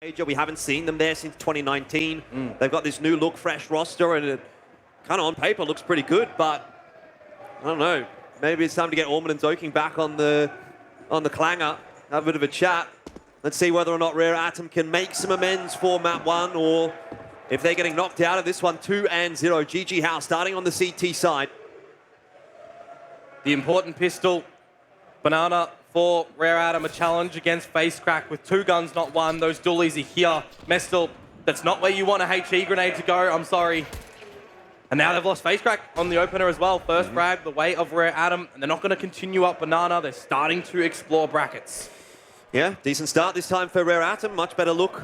We haven't seen them there since 2019. They've got this new look, fresh roster, and it kind of on paper looks pretty good, but I don't know. Maybe it's time to get Orman and Zoking back on the clanger, have a bit of a chat. Let's see whether or not Rare Atom can make some amends for map 1, or if they're getting knocked out of this one. 2-0. JJH starting on the CT side. The important pistol, Banana for Rare Atom, a challenge against Facecrack with 2 guns, not 1. Those dualies are here. Mestel, that's not where you want a HE grenade to go, I'm sorry. And now they've lost Facecrack on the opener as well. First frag, the way of Rare Atom, and they're not going to continue up Banana. They're starting to explore brackets. Yeah, decent start this time for Rare Atom. Much better look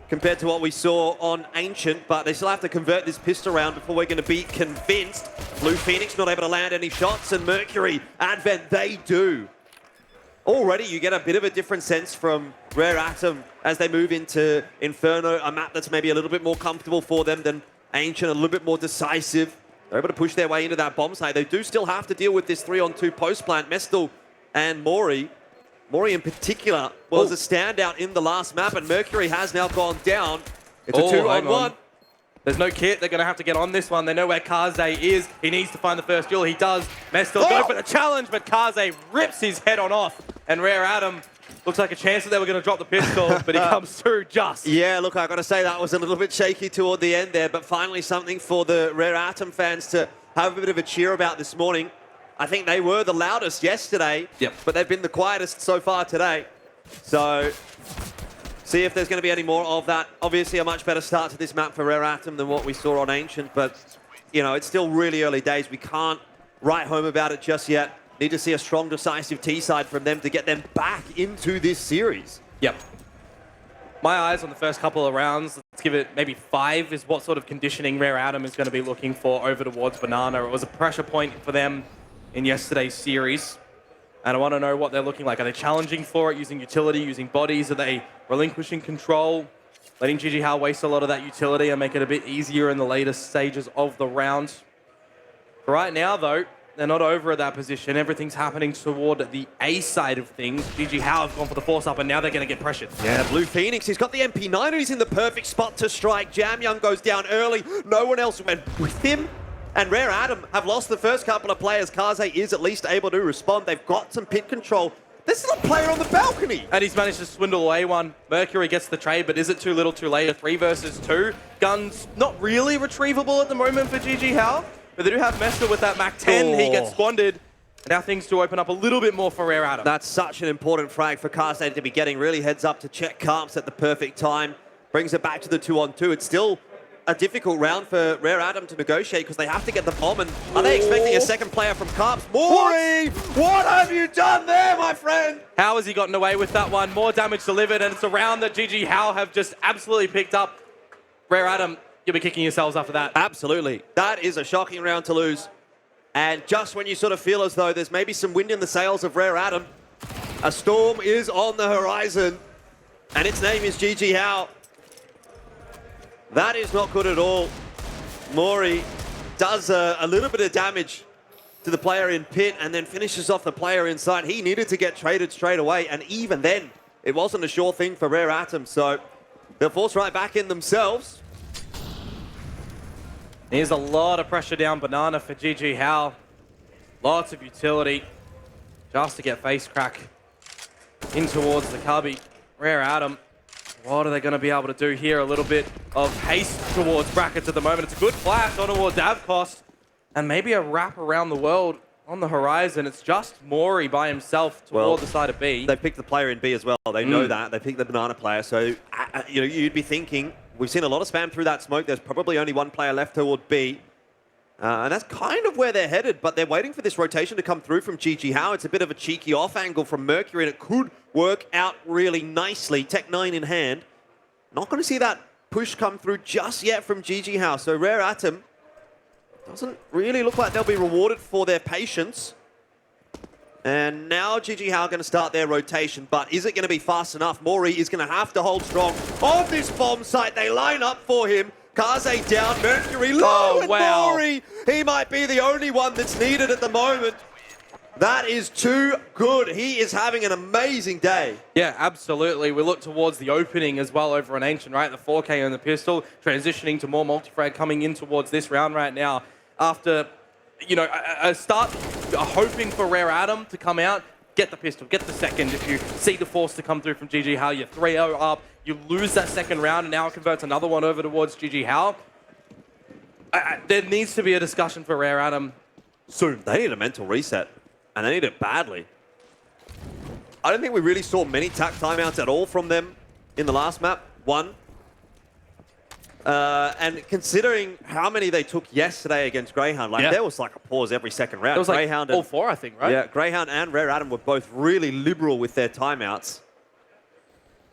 compared to what we saw on Ancient, but they still have to convert this pistol round before we're going to be convinced. Blue Phoenix not able to land any shots, and Mercury, Advent, they do. Already you get a bit of a different sense from Rare Atom as they move into Inferno, a map that's maybe a little bit more comfortable for them than Ancient, a little bit more decisive. They're able to push their way into that bomb site. They do still have to deal with this 3-on-2 post plant. Mestel and MOREE. MOREE in particular was a standout in the last map, and Mercury has now gone down. It's a 2-on-1. There's no kit. They're going to have to get on this one. They know where Kaze is. He needs to find the first duel. He does. Mestel go for the challenge, but Kaze rips his head on off. And Rare Atom looks like a chance that they were going to drop the pistol, but he comes through just. Yeah, look, I got to say that was a little bit shaky toward the end there, but finally something for the Rare Atom fans to have a bit of a cheer about this morning. I think they were the loudest yesterday, but they've been the quietest so far today. So, see if there's going to be any more of that. Obviously, a much better start to this map for Rare Atom than what we saw on Ancient, but, you know, it's still really early days. We can't write home about it just yet. Need to see a strong, decisive T-side from them to get them back into this series. Yep. My eyes on the first couple of rounds, let's give it maybe 5, is what sort of conditioning Rare Atom is going to be looking for over towards Banana. It was a pressure point for them in yesterday's series, and I want to know what they're looking like. Are they challenging for it, using utility, using bodies? Are they relinquishing control, letting JJH waste a lot of that utility and make it a bit easier in the later stages of the round? Right now, though, they're not over at that position. Everything's happening toward the A side of things. JJH have gone for the force up, and now they're going to get pressured. Yeah, Blue Phoenix, he's got the MP9, and he's in the perfect spot to strike. JamYoung goes down early. No one else went with him. And Rare Atom have lost the first couple of players. Kaze is at least able to respond. They've got some pit control. There's still a player on the balcony. And he's managed to swindle away one. Mercury gets the trade, but is it too little too late? A 3 versus 2. Guns not really retrievable at the moment for JJH. But they do have Mestel with that Mac 10. He gets squandered. And now things do open up a little bit more for Rare Atom. That's such an important frag for Kaze to be getting. Really heads up to check Carps at the perfect time. Brings it back to the 2-on-2. It's still a difficult round for Rare Atom to negotiate because they have to get the bomb. And are they expecting a second player from Carps? MOREE! What have you done there, my friend? How has he gotten away with that one? More damage delivered, and it's a round that JJH have just absolutely picked up. Rare Atom, you'll be kicking yourselves after that. Absolutely. That is a shocking round to lose. And just when you sort of feel as though there's maybe some wind in the sails of Rare Atom, a storm is on the horizon, and its name is JJH. That is not good at all. MOREE does a little bit of damage to the player in pit and then finishes off the player inside. He needed to get traded straight away, and even then, it wasn't a sure thing for Rare Atom, so they'll force right back in themselves. There's a lot of pressure down Banana for JJH. Lots of utility just to get Facecrack in towards the cubby. Rare Atom, what are they going to be able to do here? A little bit of haste towards brackets at the moment. It's a good flash on towards Davcost, and maybe a wrap around the world on the horizon. It's just MOREE by himself toward the side of B. They picked the player in B as well. They know that. They picked the Banana player. So, you know, you'd be thinking, we've seen a lot of spam through that smoke. There's probably only one player left toward B. And that's kind of where they're headed, but they're waiting for this rotation to come through from JJH. It's a bit of a cheeky off angle from Mercury, and it could work out really nicely. Tech 9 in hand. Not going to see that push come through just yet from JJH. So Rare Atom doesn't really look like they'll be rewarded for their patience. And now JJH are going to start their rotation, but is it going to be fast enough? MOREE is going to have to hold strong on this bomb site. They line up for him. Kaze down, Mercury low, and MOREE, he might be the only one that's needed at the moment. That is too good. He is having an amazing day. Yeah, absolutely. We look towards the opening as well over on Ancient, right? The 4K and the pistol, transitioning to more multi-frag coming in towards this round right now. After, you know, a start hoping for Rare Adam to come out, get the pistol, get the second. If you see the force to come through from GG Hao, you're 3-0 up. You lose that second round, and now it converts another one over towards GG Hao. There needs to be a discussion for Rare Adam soon. They need a mental reset, and they need it badly. I don't think we really saw many tack timeouts at all from them in the last map. One. And considering how many they took yesterday against Greyhound, like there was like a pause every second round. It was Greyhound like all four, I think, right? Yeah, Greyhound and Rare Adam were both really liberal with their timeouts.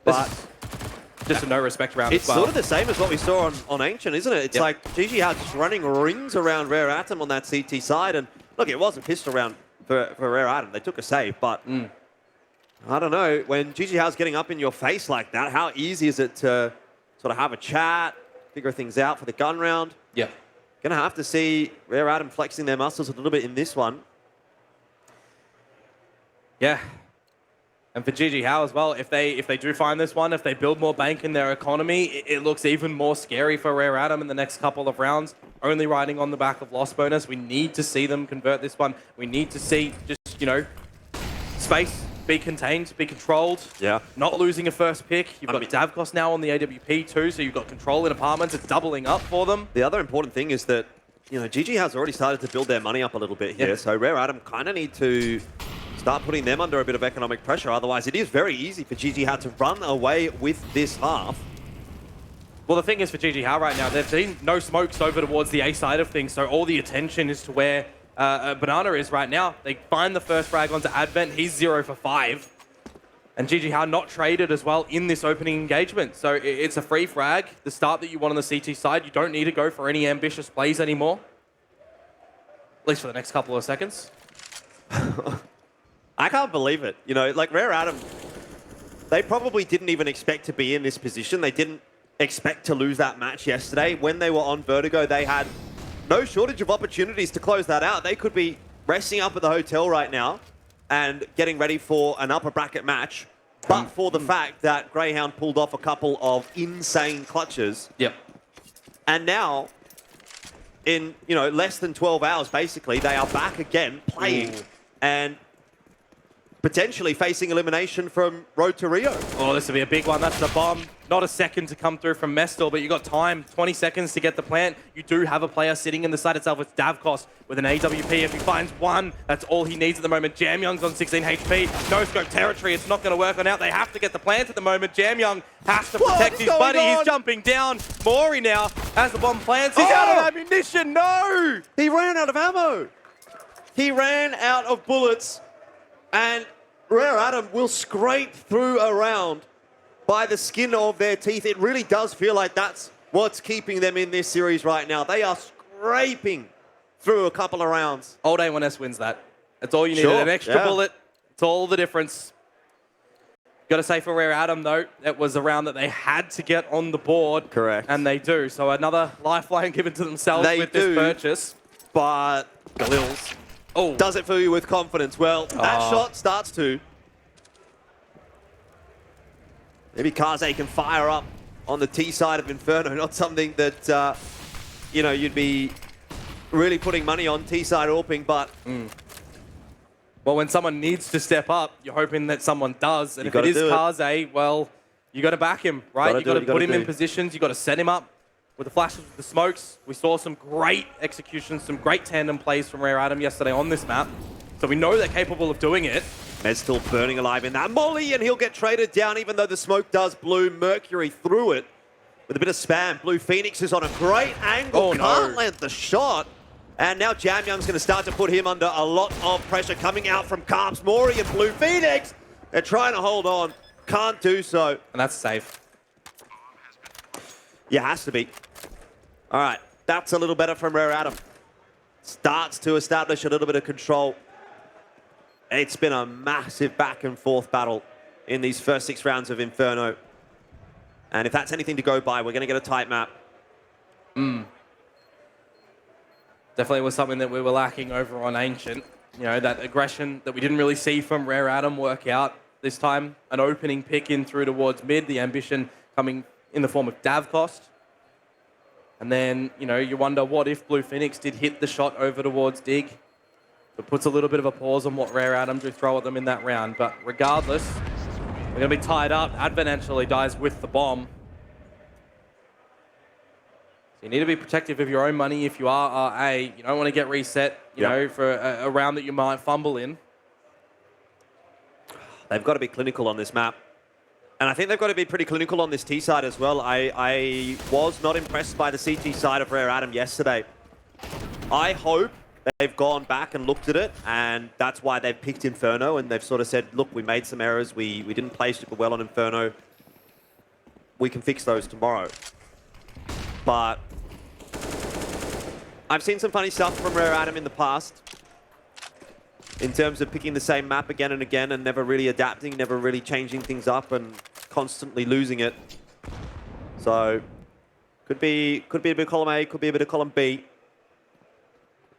But just a no respect round it's as well. sort of the same as what we saw on Ancient, isn't it? It's like GG Hao just running rings around Rare Adam on that CT side. And look, it was a pistol round for Rare Adam. They took a save, but I don't know. When GG Hao's getting up in your face like that, how easy is it to sort of have a chat, figure things out for the gun round? Yeah. Gonna have to see Rare Adam flexing their muscles a little bit in this one. Yeah. And for GG Hao as well, if they do find this one, if they build more bank in their economy, it looks even more scary for Rare Adam in the next couple of rounds. Only riding on the back of loss bonus. We need to see them convert this one. We need to see just, you know, space be contained, be controlled. Yeah. Not losing a first pick. You've got Davkos now on the AWP too, so you've got control in apartments. It's doubling up for them. The other important thing is that, you know, GG has already started to build their money up a little bit here. So Rare Adam kind of need to start putting them under a bit of economic pressure. Otherwise, it is very easy for GG Hao to run away with this half. Well, the thing is for GG Hao right now, they've seen no smokes over towards the A side of things, so all the attention is to where Banana is right now. They find the first frag onto Advent. He's 0 for 5. And GG Hao not traded as well in this opening engagement. So it's a free frag. The start that you want on the CT side, you don't need to go for any ambitious plays anymore. At least for the next couple of seconds. I can't believe it. You know, like Rare Adam, they probably didn't even expect to be in this position. They didn't expect to lose that match yesterday. When they were on Vertigo, they had no shortage of opportunities to close that out. They could be resting up at the hotel right now and getting ready for an upper bracket match, but for the fact that Greyhound pulled off a couple of insane clutches. Yep. And now, in, you know, less than 12 hours, basically, they are back again playing and potentially facing elimination from Road to Rio. Oh, this will be a big one. That's the bomb. Not a second to come through from Mestel, but you got time, 20 seconds to get the plant. You do have a player sitting in the side itself. It's Davkos with an AWP. If he finds one, that's all he needs at the moment. JamYoung's on 16 HP. No scope territory. It's not going to work on out. They have to get the plant at the moment. JamYoung has to protect his buddy. He's jumping down. MOREE now has the bomb plants. He's out of ammunition. No! He ran out of ammo. He ran out of bullets. And Rare Adam will scrape through a round by the skin of their teeth. It really does feel like that's what's keeping them in this series right now. They are scraping through a couple of rounds. Old A1S wins that. That's all you need. An extra bullet. It's all the difference. Got to say for Rare Adam, though, it was a round that they had to get on the board. Correct. And they do. So another lifeline given to themselves with this purchase. But Galil's does it for you with confidence. Well, that shot starts to. Maybe Kaze can fire up on the T side of Inferno. Not something that, you know, you'd be really putting money on T side AWPing, but... Well, when someone needs to step up, you're hoping that someone does. And if it is Kaze, well, you got to back him, right? You got to put him in positions. You got to set him up with the flashes, with the smokes. We saw some great executions, some great tandem plays from Rare Adam yesterday on this map. So we know they're capable of doing it. Mez still burning alive in that molly, and he'll get traded down even though the smoke does bloom. Mercury through it with a bit of spam. Blue Phoenix is on a great angle. Can't land the shot. And now JamYoung's going to start to put him under a lot of pressure coming out from Carps. MOREE and Blue Phoenix, they're trying to hold on. Can't do so. And that's safe. Yeah, has to be. All right, that's a little better from Rare Adam. Starts to establish a little bit of control. It's been a massive back and forth battle in these first 6 rounds of Inferno. And if that's anything to go by, we're going to get a tight map. Definitely was something that we were lacking over on Ancient. You know, that aggression that we didn't really see from Rare Adam work out this time. An opening pick in through towards mid, the ambition coming in the form of Davcost. And then, you know, you wonder what if Blue Phoenix did hit the shot over towards Dig. It puts a little bit of a pause on what Rare Adam do throw at them in that round. But regardless, they're going to be tied up. Advent actually dies with the bomb. So you need to be protective of your own money if you are RA. You don't want to get reset, you know, for a round that you might fumble in. They've got to be clinical on this map. And I think they've got to be pretty clinical on this T side as well. I was not impressed by the CT side of Rare Adam yesterday. I hope they've gone back and looked at it, and that's why they've picked Inferno, and they've sort of said, look, we made some errors. We didn't play super well on Inferno. We can fix those tomorrow. But I've seen some funny stuff from Rare Adam in the past in terms of picking the same map again and again and never really adapting, never really changing things up and constantly losing it. So could be a bit of column A, could be a bit of column B.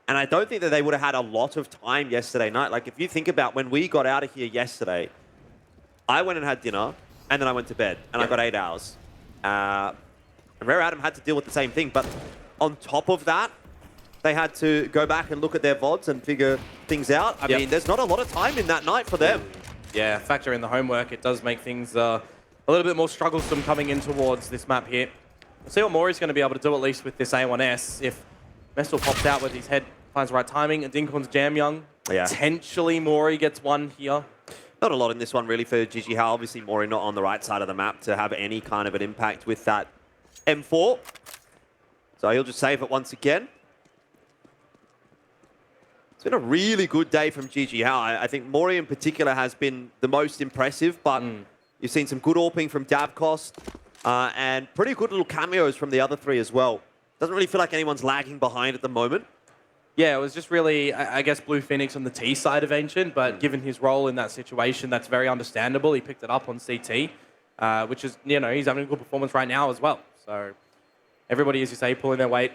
And I don't think that they would have had a lot of time yesterday night. Like, if you think about when we got out of here yesterday, I went and had dinner, and then I went to bed, and I got 8 hours. And Rare Adam had to deal with the same thing. But on top of that, they had to go back and look at their VODs and figure things out. I mean, there's not a lot of time in that night for them. Yeah, factor in the homework. It does make things a little bit more strugglesome coming in towards this map here. We'll see what Moree's going to be able to do, at least with this A1S. If Mestel pops out with his head, finds the right timing, and Dinkorn's JamYoung. Potentially Moree gets one here. Not a lot in this one, really, for JJH. Obviously, Moree not on the right side of the map to have any kind of an impact with that M4. So he'll just save it once again. It's been a really good day from JJH. I think Moree in particular has been the most impressive, but you've seen some good AWPing from Davcost and pretty good little cameos from the other three as well. Doesn't really feel like anyone's lagging behind at the moment. Yeah, it was just really, I guess, Blue Phoenix on the T side of Ancient, but given his role in that situation, that's very understandable. He picked it up on CT, which is, you know, he's having a good performance right now as well. So everybody, as you say, pulling their weight,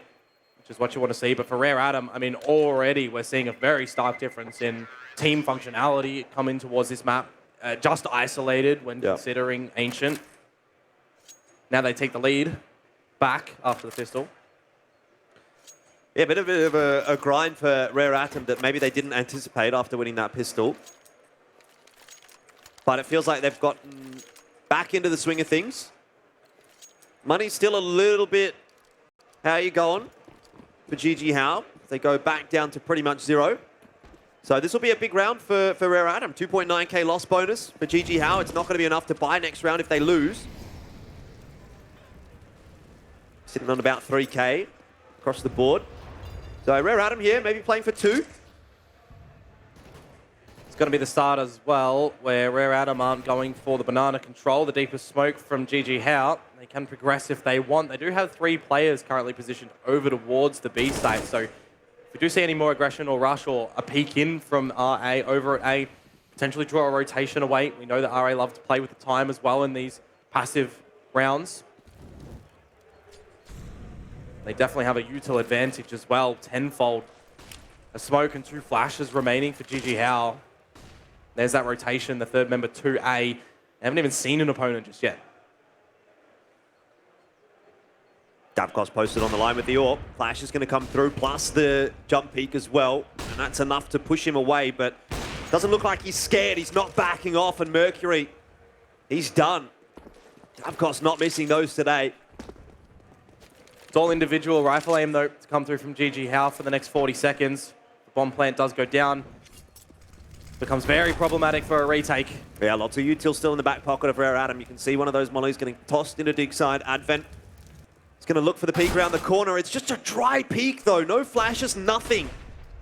which is what you want to see. But for Rare Adam, I mean, already we're seeing a very stark difference in team functionality coming towards this map, just isolated when considering Ancient. Now they take the lead back after the pistol. Yeah, a bit of a grind for Rare Atom that maybe they didn't anticipate after winning that pistol. But it feels like they've gotten back into the swing of things. Money's still a little bit, how you going for JJH? They go back down to pretty much 0. So this will be a big round for Rare Atom. 2.9k loss bonus for JJH. It's not going to be enough to buy next round if they lose. Sitting on about 3k across the board. So Rare Atom here, maybe playing for 2. It's going to be the start as well, where Rare Atom aren't going for the banana control. The deepest smoke from JJH. They can progress if they want. They do have 3 players currently positioned over towards the B site. So if we do see any more aggression or rush or a peek in from RA over at A, potentially draw a rotation away. We know that RA love to play with the time as well in these passive rounds. They definitely have a util advantage as well, tenfold. A smoke and 2 flashes remaining for JJH. There's that rotation, the third member 2A. They haven't even seen an opponent just yet. Davcost posted on the line with the AWP. Flash is going to come through, plus the jump peak as well. And that's enough to push him away, but doesn't look like he's scared. He's not backing off, and Mercury, he's done. Davcost not missing those today. It's all individual rifle aim, though, to come through from JJH for the next 40 seconds. The bomb plant does go down. Becomes very problematic for a retake. Yeah, lots of util still in the back pocket of Rare Atom. You can see one of those mollies getting tossed into dig side. Advent is going to look for the peek around the corner. It's just a dry peek, though. No flashes, nothing.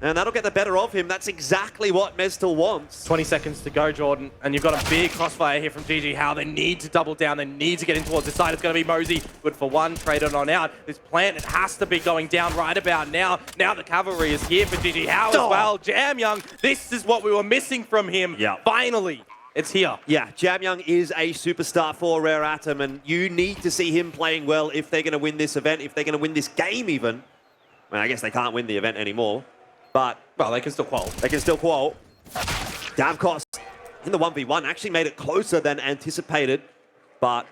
And that'll get the better of him. That's exactly what Mestel wants. 20 seconds to go, Jordan. And you've got a big crossfire here from JJH. They need to double down. They need to get in towards this side. It's going to be Moseyuh. Good for 1. Traded on out. This plant, it has to be going down right about now. Now the cavalry is here for JJH as well. JamYoung, this is what we were missing from him. Finally, it's here. Yeah, JamYoung is a superstar for Rare Atom, and you need to see him playing well if they're going to win this event, if they're going to win this game even. I mean, I guess they can't win the event anymore. But Well, they can still qual. They can still qual. Davkos in the 1v1 actually made it closer than anticipated, but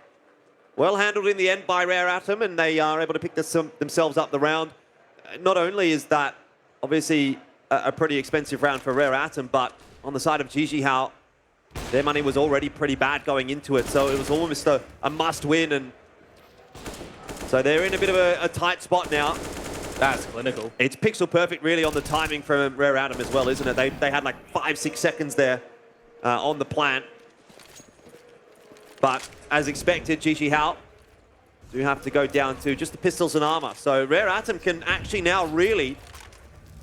well handled in the end by Rare Atom, and they are able to pick themselves up the round. Not only is that obviously a pretty expensive round for Rare Atom, but on the side of JJH, their money was already pretty bad going into it, so it was almost a must win, and so they're in a bit of a tight spot now. That's clinical. It's pixel perfect really on the timing from Rare Atom as well, isn't it? They had like 5-6 seconds there on the plant. But as expected, JJH do have to go down to just the pistols and armor. So Rare Atom can actually now really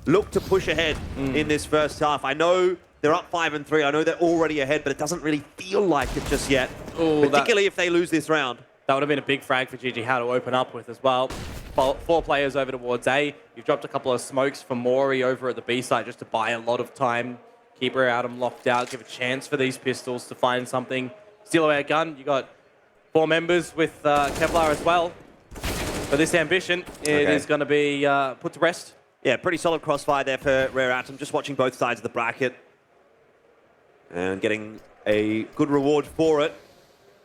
look to push ahead in this first half. I know they're up 5-3. I know they're already ahead, but it doesn't really feel like it just yet. Ooh, particularly if they lose this round. That would have been a big frag for JJH to open up with as well. 4 players over towards A. You've dropped a couple of smokes for MOREE over at the B side just to buy a lot of time. Keep Rare Atom locked out, give a chance for these pistols to find something. Steal away a gun. You got 4 members with Kevlar as well. But this ambition, it is going to be put to rest. Yeah, pretty solid crossfire there for Rare Atom. Just watching both sides of the bracket. And getting a good reward for it.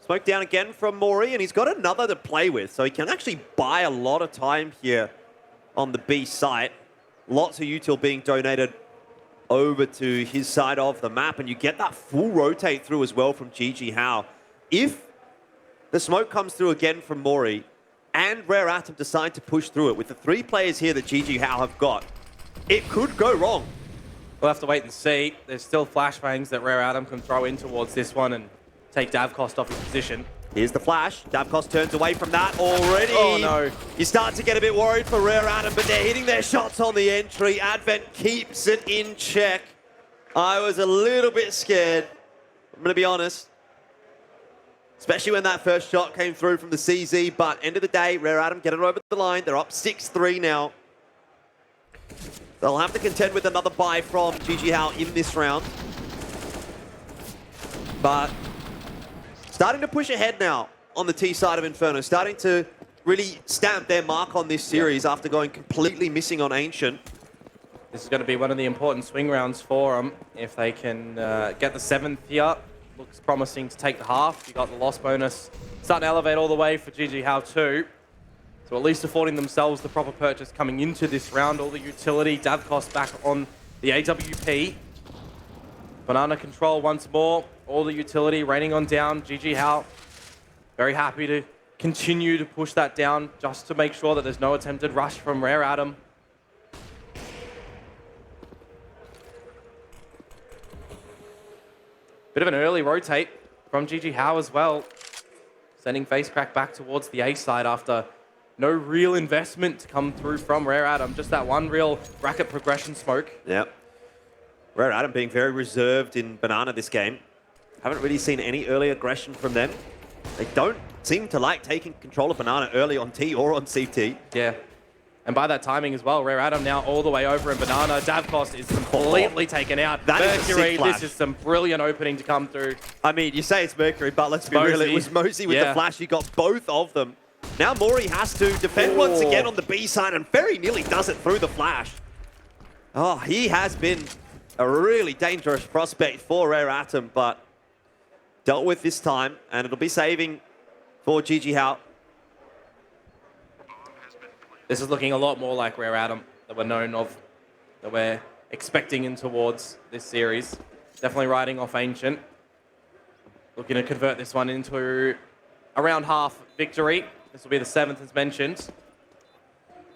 Smoke down again from MOREE, and he's got another to play with. So he can actually buy a lot of time here on the B site. Lots of util being donated over to his side of the map, and you get that full rotate through as well from JJH. If the smoke comes through again from MOREE, and Rare Atom decide to push through it, with the 3 players here that JJH have got, it could go wrong. We'll have to wait and see. There's still flashbangs that Rare Atom can throw in towards this one and take Davkos off his position. Here's the flash. Davkos turns away from that already. Oh, no. You start to get a bit worried for Rare Atom, but they're hitting their shots on the entry. Advent keeps it in check. I was a little bit scared, I'm going to be honest. Especially when that first shot came through from the CZ, but end of the day, Rare Atom get it over the line. They're up 6-3 now. They'll have to contend with another buy from JJH in this round. But starting to push ahead now on the T side of Inferno, starting to really stamp their mark on this series after going completely missing on Ancient. This is going to be one of the important swing rounds for them. If they can get the 7th here, looks promising to take the half. You got the loss bonus starting to elevate all the way for JJH too. So at least affording themselves the proper purchase coming into this round. All the utility, Davkos back on the AWP. Banana control once more. All the utility raining on down. JJH very happy to continue to push that down just to make sure that there's no attempted rush from Rare Atom. Bit of an early rotate from JJH as well. Sending Facecrack back towards the A side after no real investment to come through from Rare Atom. Just that one real bracket progression smoke. Yep. Rare Atom being very reserved in Banana this game. Haven't really seen any early aggression from them. They don't seem to like taking control of Banana early on T or on CT. Yeah. And by that timing as well, Rare Atom now all the way over in Banana. Davkos is completely taken out. That is a sick Mercury, flash. this is some brilliant opening to come through. I mean, you say it's Mercury, but let's be real, it was Moseyuh with the flash. You got both of them. Now MOREE has to defend once again on the B side and very nearly does it through the flash. Oh, he has been a really dangerous prospect for Rare Atom, but dealt with this time, and it'll be saving for JJH. This is looking a lot more like Rare Atom that we're known of, that we're expecting in towards this series. Definitely riding off Ancient. Looking to convert this one into a round half victory. This will be the 7th as mentioned.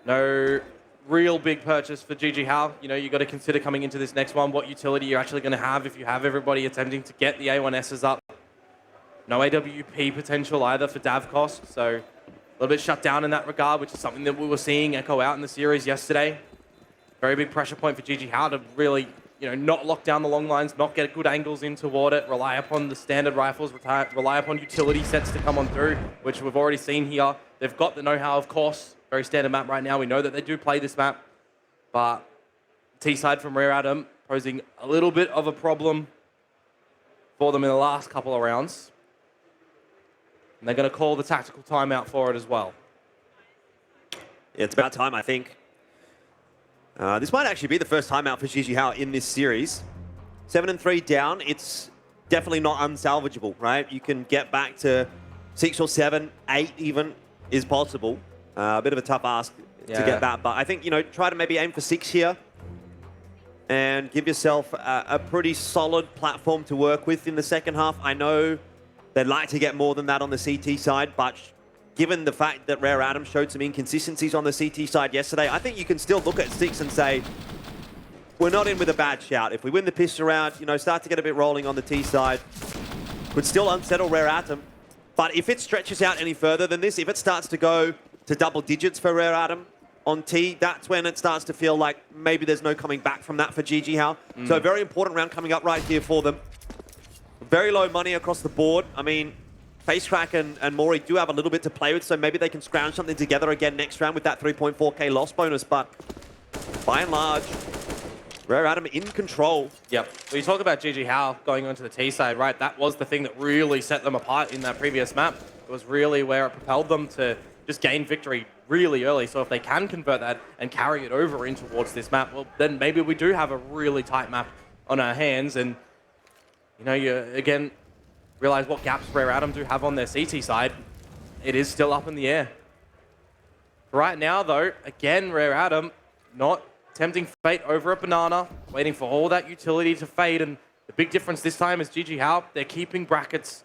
No real big purchase for JJH. You know, you got to consider coming into this next one what utility you're actually going to have if you have everybody attempting to get the A1Ss up. No AWP potential either for Davkos, so a little bit shut down in that regard, which is something that we were seeing echo out in the series yesterday. Very big pressure point for JJH to really, you know, not lock down the long lines, not get good angles in toward it, rely upon the standard rifles, rely upon utility sets to come on through, which we've already seen here. They've got the know-how, of course. Very standard map right now. We know that they do play this map, but T-side from Rare Atom posing a little bit of a problem for them in the last couple of rounds. And they're going to call the tactical timeout for it as well. Yeah, it's about time, I think. This might actually be the first timeout for JJH in this series. 7-3 down, it's definitely not unsalvageable, right? You can get back to 6 or 7, 8 even is possible. A bit of a tough ask to get that, but I think, you know, try to maybe aim for 6 here and give yourself a pretty solid platform to work with in the second half. I know they'd like to get more than that on the CT side, but given the fact that Rare Adam showed some inconsistencies on the CT side yesterday, I think you can still look at 6 and say, we're not in with a bad shout. If we win the pistol round, you know, start to get a bit rolling on the T side, could still unsettle Rare Atom. But if it stretches out any further than this, if it starts to go to double digits for Rare Atom on T, that's when it starts to feel like maybe there's no coming back from that for JJH. So a very important round coming up right here for them. Very low money across the board. I mean, FaceCrack and MOREE do have a little bit to play with, so maybe they can scrounge something together again next round with that 3.4k loss bonus, but by and large, Rare Adam in control. Yep. Well, you talk about JJH going onto the T side, right? That was the thing that really set them apart in that previous map. It was really where it propelled them to just gain victory really early. So if they can convert that and carry it over in towards this map, well, then maybe we do have a really tight map on our hands. And, you know, you, again, realize what gaps Rare Adam do have on their CT side. It is still up in the air. Right now, though, again, Rare Adam not tempting fate over a banana, waiting for all that utility to fade, and the big difference this time is JJH, they're keeping brackets.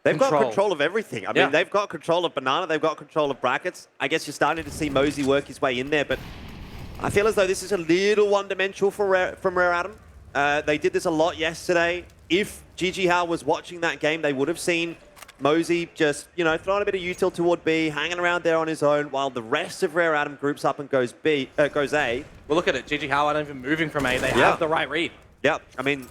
They've got control of everything. I mean, they've got control of banana, they've got control of brackets. I guess you're starting to see Moseyuh work his way in there, but I feel as though this is a little one-dimensional from Rare Adam. They did this a lot yesterday. If JJH was watching that game, they would have seen Moseyuh just, you know, throwing a bit of util toward B, hanging around there on his own, while the rest of Rare Adam groups up and goes A. Well, look at it. JJH aren't even moving from A. They have the right read. Yeah, I mean,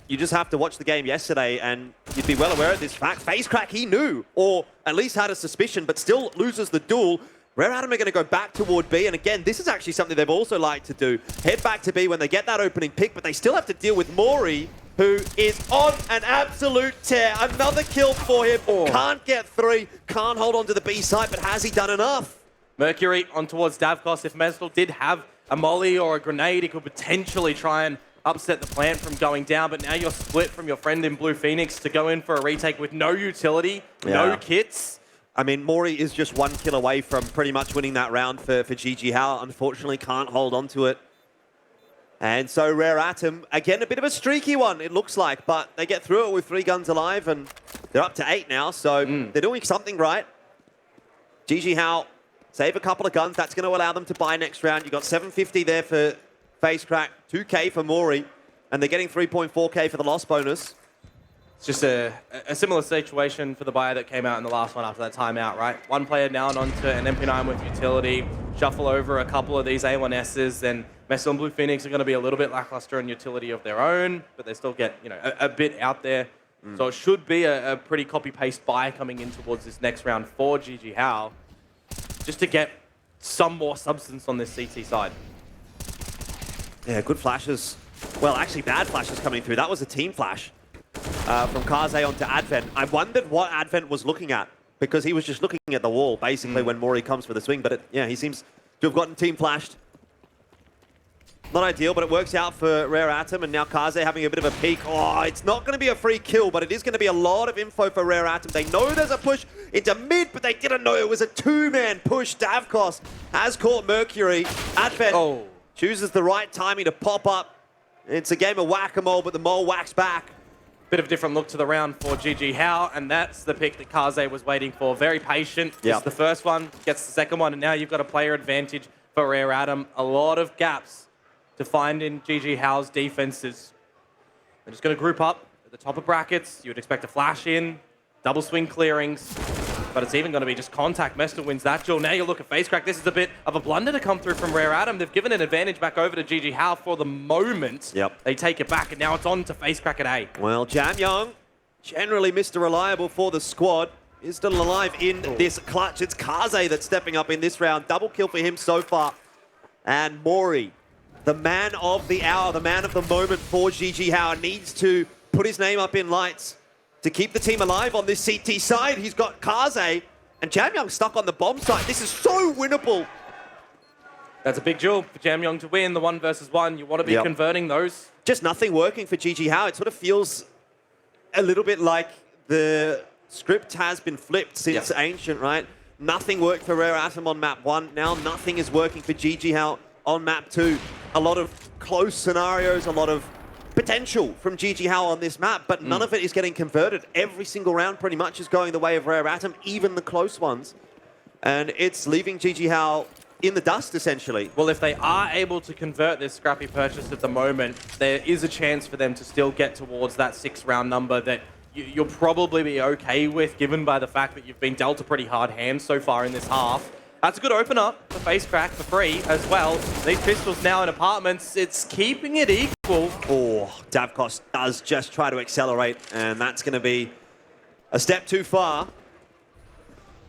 you just have to watch the game yesterday, and you'd be well aware of this fact. FaceCrack, he knew, or at least had a suspicion, but still loses the duel. Rare Adam are going to go back toward B, and again, this is actually something they've also liked to do. Head back to B when they get that opening pick, but they still have to deal with MOREE, who is on an absolute tear. Another kill for him. Can't get 3, can't hold on to the B side, but has he done enough? Mercury on towards Davkos. If Mestel did have a molly or a grenade, he could potentially try and upset the plant from going down, but now you're split from your friend in Blue Phoenix to go in for a retake with no utility, no kits. I mean, MOREE is just 1 kill away from pretty much winning that round for JJH. Unfortunately, can't hold on to it. And so Rare Atom, again, a bit of a streaky one, it looks like, but they get through it with 3 guns alive, and they're up to 8 now, so they're doing something right. JJH save a couple of guns. That's going to allow them to buy next round. You got 750 there for FaceCrack, 2k for MOREE, and they're getting 3.4k for the loss bonus. It's just a similar situation for the buyer that came out in the last one after that timeout, right? One player down onto an MP9 with utility, shuffle over a couple of these A1Ss, then Mestel and Blue Phoenix are going to be a little bit lackluster in utility of their own, but they still get, you know, a bit out there. So it should be a pretty copy-paste buy coming in towards this next round for JJH, just to get some more substance on this CT side. Yeah, good flashes. Well, actually bad flashes coming through. That was a team flash from Kaze onto Advent. I wondered what Advent was looking at, because he was just looking at the wall, basically, when MOREE comes for the swing. But yeah, he seems to have gotten team flashed. Not ideal, but it works out for Rare Atom, and now Kaze having a bit of a peek. Oh, it's not going to be a free kill, but it is going to be a lot of info for Rare Atom. They know there's a push into mid, but they didn't know it was a 2-man push. Davkos has caught Mercury. Advent chooses the right timing to pop up. It's a game of whack-a-mole, but the mole whacks back. Bit of a different look to the round for JJH, and that's the pick that Kaze was waiting for. Very patient. Gets the first one, gets the second one, and now you've got a player advantage for Rare Atom. A lot of gaps to find in JJH's defenses. They're just going to group up at the top of brackets. You would expect a flash in, double swing clearings, but it's even going to be just contact. Mestel wins that duel. Now you look at FaceCrack. This is a bit of a blunder to come through from Rare Atom. They've given an advantage back over to JJH for the moment. They take it back, and now it's on to FaceCrack at A. Well, JamYoung, generally Mr. Reliable for the squad, is still alive in this clutch. It's Kaze that's stepping up in this round. Double kill for him so far. And MOREE, the man of the hour, the man of the moment for JJH, needs to put his name up in lights to keep the team alive on this CT side. He's got Kaze, and JamYoung stuck on the bomb site. This is so winnable. That's a big jewel for JamYoung to win, the 1 versus 1. You want to be converting those. Just nothing working for JJH. It sort of feels a little bit like the script has been flipped since Ancient, right? Nothing worked for Rare Atom on map 1. Now nothing is working for JJH on map 2. A lot of close scenarios, a lot of potential from JJH on this map, but none of it is getting converted. Every single round pretty much is going the way of Rare Atom, even the close ones. And it's leaving JJH in the dust, essentially. Well, if they are able to convert this scrappy purchase at the moment, there is a chance for them to still get towards that 6-round number that you'll probably be okay with, given by the fact that you've been dealt a pretty hard hand so far in this half. That's a good opener for FaceCrack for free as well. These pistols now in apartments, it's keeping it equal. Oh, Davkos does just try to accelerate, and that's going to be a step too far.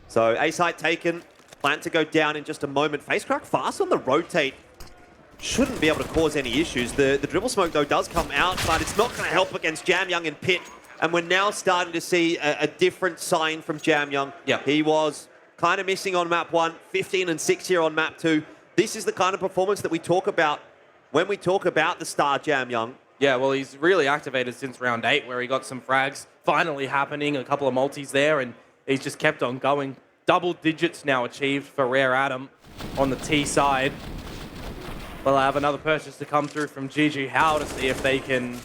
So A-site taken, plan to go down in just a moment. FaceCrack fast on the rotate. Shouldn't be able to cause any issues. The dribble smoke, though, does come out, but it's not going to help against JamYoung and Pit. And we're now starting to see a different sign from JamYoung. He was kind of missing on map 1, 15 and 6 here on map 2. This is the kind of performance that we talk about when we talk about the star JamYoung. Yeah, well, he's really activated since round 8, where he got some frags finally happening, a couple of multis there, and he's just kept on going. Double digits now achieved for Rare Atom on the T side. Well, I have another purchase to come through from JJH to see if they can,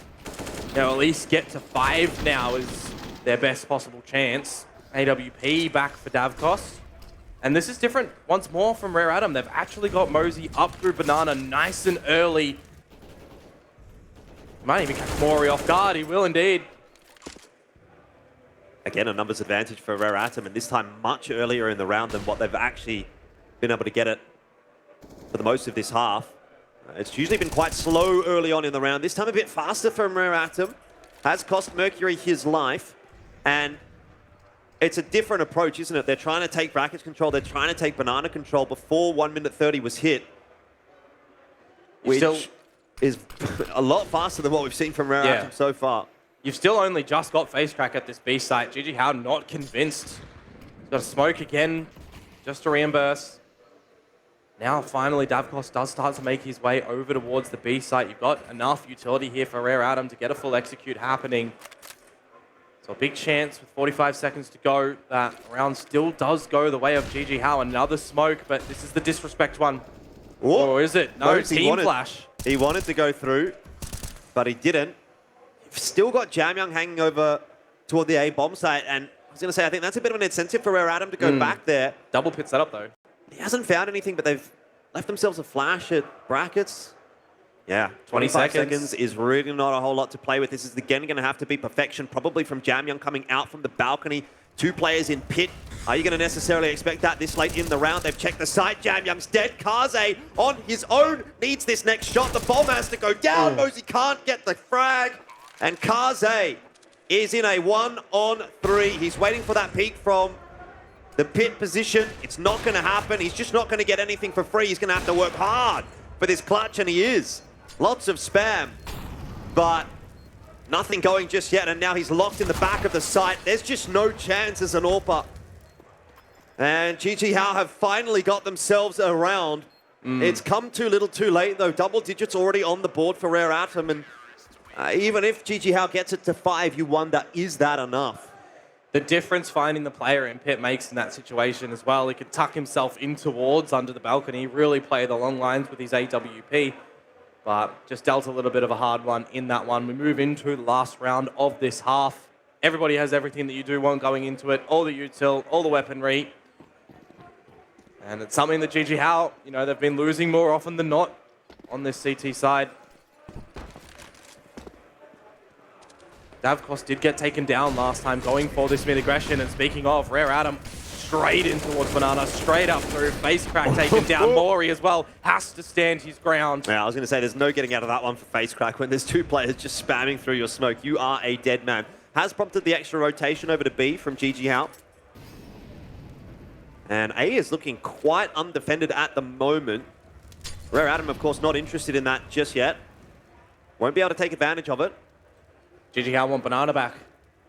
at least get to 5 now is their best possible chance. AWP back for Davkos. And this is different once more from Rare Atom. They've actually got Moseyuh up through Banana nice and early. Might even catch MOREE off guard. He will indeed. Again, a numbers advantage for Rare Atom, and this time much earlier in the round than what they've actually been able to get it for the most of this half. It's usually been quite slow early on in the round. This time a bit faster from Rare Atom. Has cost Mercury his life, and it's a different approach, isn't it? They're trying to take brackets control. They're trying to take banana control before 1 minute 30 was hit, which is a lot faster than what we've seen from Rare Atom so far. You've still only just got FaceCrack at this B site. JJH not convinced. He's got a smoke again, just to reimburse. Now, finally, Davkos does start to make his way over towards the B site. You've got enough utility here for Rare Atom to get a full execute happening. So a big chance with 45 seconds to go. That round still does go the way of JJH. Another smoke, but this is the disrespect one. Or is it? No, team flash. He wanted to go through, but he didn't. Still got JamYoung hanging over toward the A bomb site, and I was going to say, I think that's a bit of an incentive for Rare Atom to go back there. Double pit setup, though. He hasn't found anything, but they've left themselves a flash at brackets. Yeah, 25 seconds is really not a whole lot to play with. This is again going to have to be perfection, probably from JamYoung coming out from the balcony. 2 players in pit. Are you going to necessarily expect that this late in the round? They've checked the site. JamYoung's dead. Kaze on his own needs this next shot. The bomb has to go down. Moseyuh can't get the frag. And Kaze is in a 1-on-3. He's waiting for that peek from the pit position. It's not going to happen. He's just not going to get anything for free. He's going to have to work hard for this clutch, and he is. Lots of spam, but nothing going just yet. And now he's locked in the back of the site. There's just no chance as an AWPer. And JJH have finally got themselves around. It's come too little too late, though. Double digits already on the board for Rare Atom. And even if JJH gets it to 5, you wonder, is that enough? The difference finding the player in pit makes in that situation as well. He could tuck himself in towards under the balcony, really play the long lines with his AWP, but just dealt a little bit of a hard one in that one. We move into the last round of this half. Everybody has everything that you do want going into it, all the util, all the weaponry. And it's something that JJH, they've been losing more often than not on this CT side. Davkos did get taken down last time going for this mid-aggression, and speaking of, Rare Atom straight in towards Banana, straight up through, FaceCrack taken down. MOREE as well has to stand his ground. Yeah, I was going to say, there's no getting out of that one for FaceCrack. When there's 2 players just spamming through your smoke, you are a dead man. Has prompted the extra rotation over to B from JJH. And A is looking quite undefended at the moment. Rare Atom, of course, not interested in that just yet. Won't be able to take advantage of it. JJH want Banana back.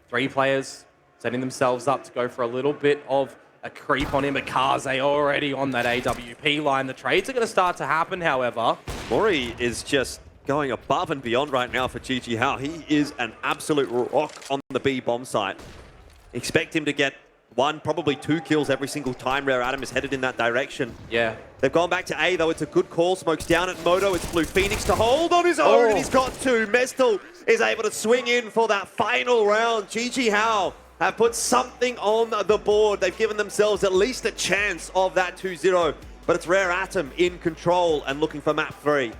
3 players setting themselves up to go for a little bit of a creep on him, but Kaze already on that AWP line. The trades are going to start to happen, however. MOREE is just going above and beyond right now for JJH. He is an absolute rock on the B bomb site. Expect him to get 1, probably 2 kills every single time Rare Atom is headed in that direction. Yeah. They've gone back to A, though. It's a good call. Smoke's down at Moto. It's Blue Phoenix to hold on his own, and he's got 2. Mestel is able to swing in for that final round. JJH have put something on the board. They've given themselves at least a chance of that 2-0, but it's Rare Atom in control and looking for map 3.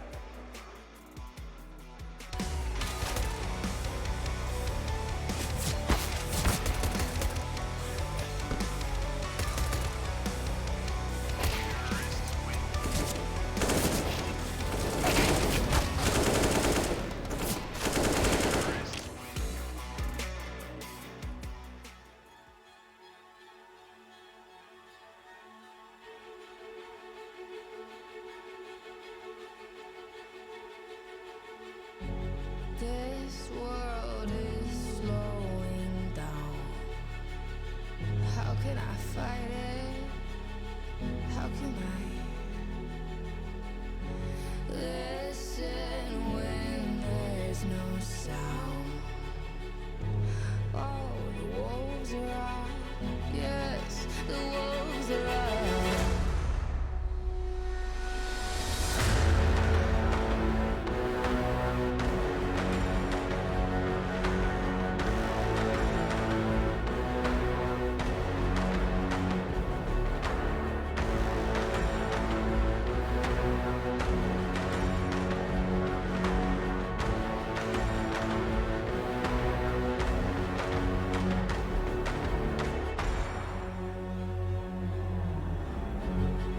This world is slowing down. How can I fight it? How can I listen when there's no sound? Oh, the wolves are out. Yes, the wolves are out.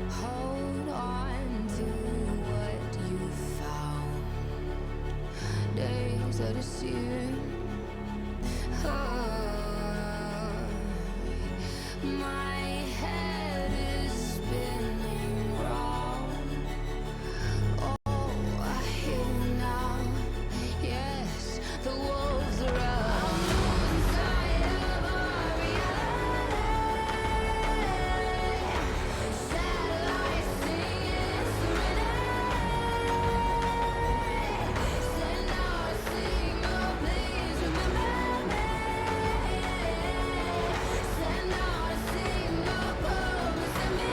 Hold on to what you found. Days are deceiving. My head is spinning round. Oh, I hear you now. Yes, the wolves are out. Inside of our reality. Satellites singing serenity. Send out a signal, please remember me. Send out a signal, promise to me.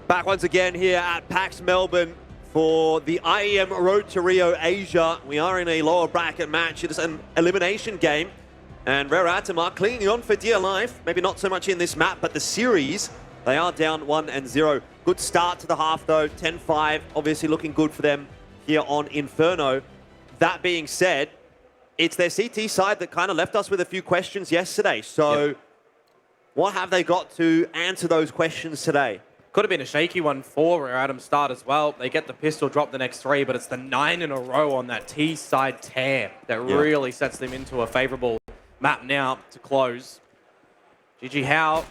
Back once again here at PAX Melbourne for the IEM Road to Rio Asia. We are in a lower bracket match. It is an elimination game, and Rare Atom are clinging on for dear life. Maybe not so much in this map, but the series, they are down 1-0. Good start to the half though, 10-5, obviously looking good for them here on Inferno. That being said, it's their CT side that kind of left us with a few questions yesterday. So what have they got to answer those questions today? Could have been a shaky one for Rare Atom start as well. They get the pistol drop the next 3, but it's the 9 in a row on that T side tear that really sets them into a favorable map now to close. JJH,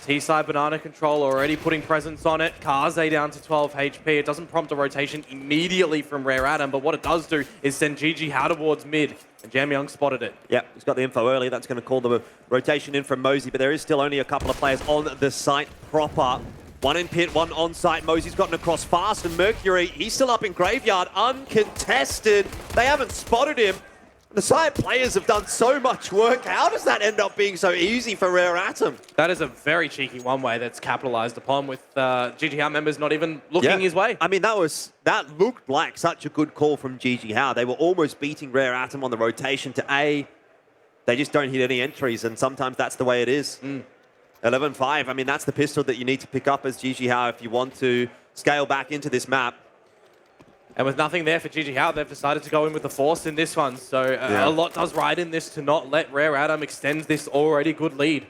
T side banana control already putting presence on it. Kaze down to 12 HP. It doesn't prompt a rotation immediately from Rare Atom, but what it does do is send JJH towards mid. And JamYoung spotted it. Yep, he's got the info early. That's going to call the rotation in from Moseyuh, but there is still only a couple of players on the site proper. One in pit, one on site. Moseyuh's gotten across fast, and MOREE, he's still up in Graveyard, uncontested. They haven't spotted him. The side players have done so much work. How does that end up being so easy for Rare Atom? That is a very cheeky one-way that's capitalized upon with GG members not even looking his way. I mean, that looked like such a good call from GG How. They were almost beating Rare Atom on the rotation to A. They just don't hit any entries, and sometimes that's the way it is. 11-5, I mean, that's the pistol that you need to pick up as GG How if you want to scale back into this map. And with nothing there for GG How, they've decided to go in with the force in this one. So a lot does ride in this to not let Rare Atom extend this already good lead.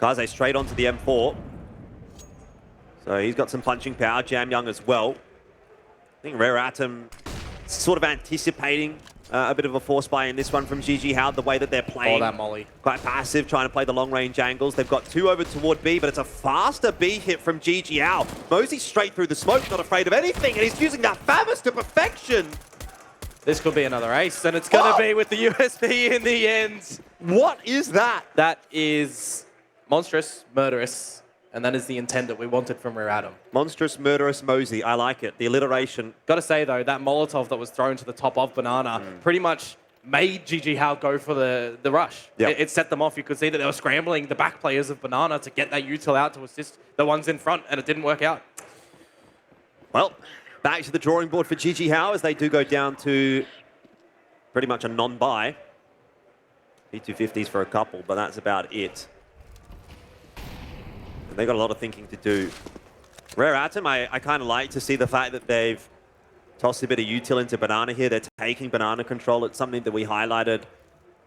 Kaze straight onto the M4. So he's got some punching power. JamYoung as well. I think Rare Atom sort of anticipating a bit of a force buy in this one from GG How, the way that they're playing. Oh, that molly. Quite passive, trying to play the long-range angles. They've got 2 over toward B, but it's a faster B hit from GG How. Moseyuh straight through the smoke, not afraid of anything, and he's using that Famous to perfection. This could be another ace, and it's going to be with the USB in the end. What is that? That is monstrous, murderous, and that is the intent that we wanted from Rare Atom. Monstrous, murderous Moseyuh. I like it. The alliteration. Got to say, though, that Molotov that was thrown to the top of Banana pretty much made GG How go for the rush. Yep. It set them off. You could see that they were scrambling the back players of Banana to get that util out to assist the ones in front, and it didn't work out. Well, back to the drawing board for GG How as they do go down to pretty much a non-buy. P250s for a couple, but that's about it. And they got a lot of thinking to do. Rare Atom, I kind of like to see the fact that they've tossed a bit of util into Banana here. They're taking Banana control. It's something that we highlighted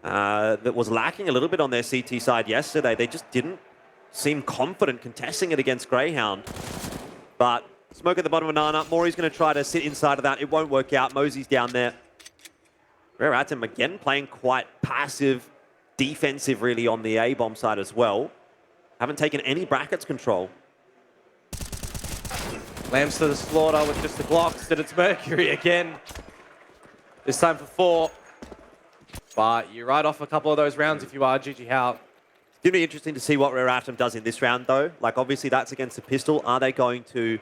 that was lacking a little bit on their CT side yesterday. They just didn't seem confident contesting it against Greyhound. But smoke at the bottom of Banana. MOREE's going to try to sit inside of that. It won't work out. Mosey's down there. Rare Atom, again, playing quite passive, defensive, really, on the A-bomb side as well. Haven't taken any brackets control. Lambs to the slaughter with just the Glocks, and it's Mercury again. This time for 4. But you ride off a couple of those rounds if you are GG How. It's going to be interesting to see what Rare Atom does in this round, though. Like, obviously, that's against the pistol. Are they going to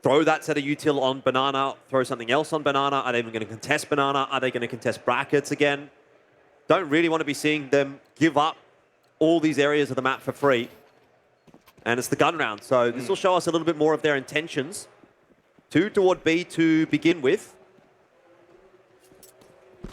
throw that set of util on Banana, throw something else on Banana? Are they even going to contest Banana? Are they going to contest brackets again? Don't really want to be seeing them give up all these areas of the map for free. And it's the gun round, so this will show us a little bit more of their intentions. 2 toward B to begin with.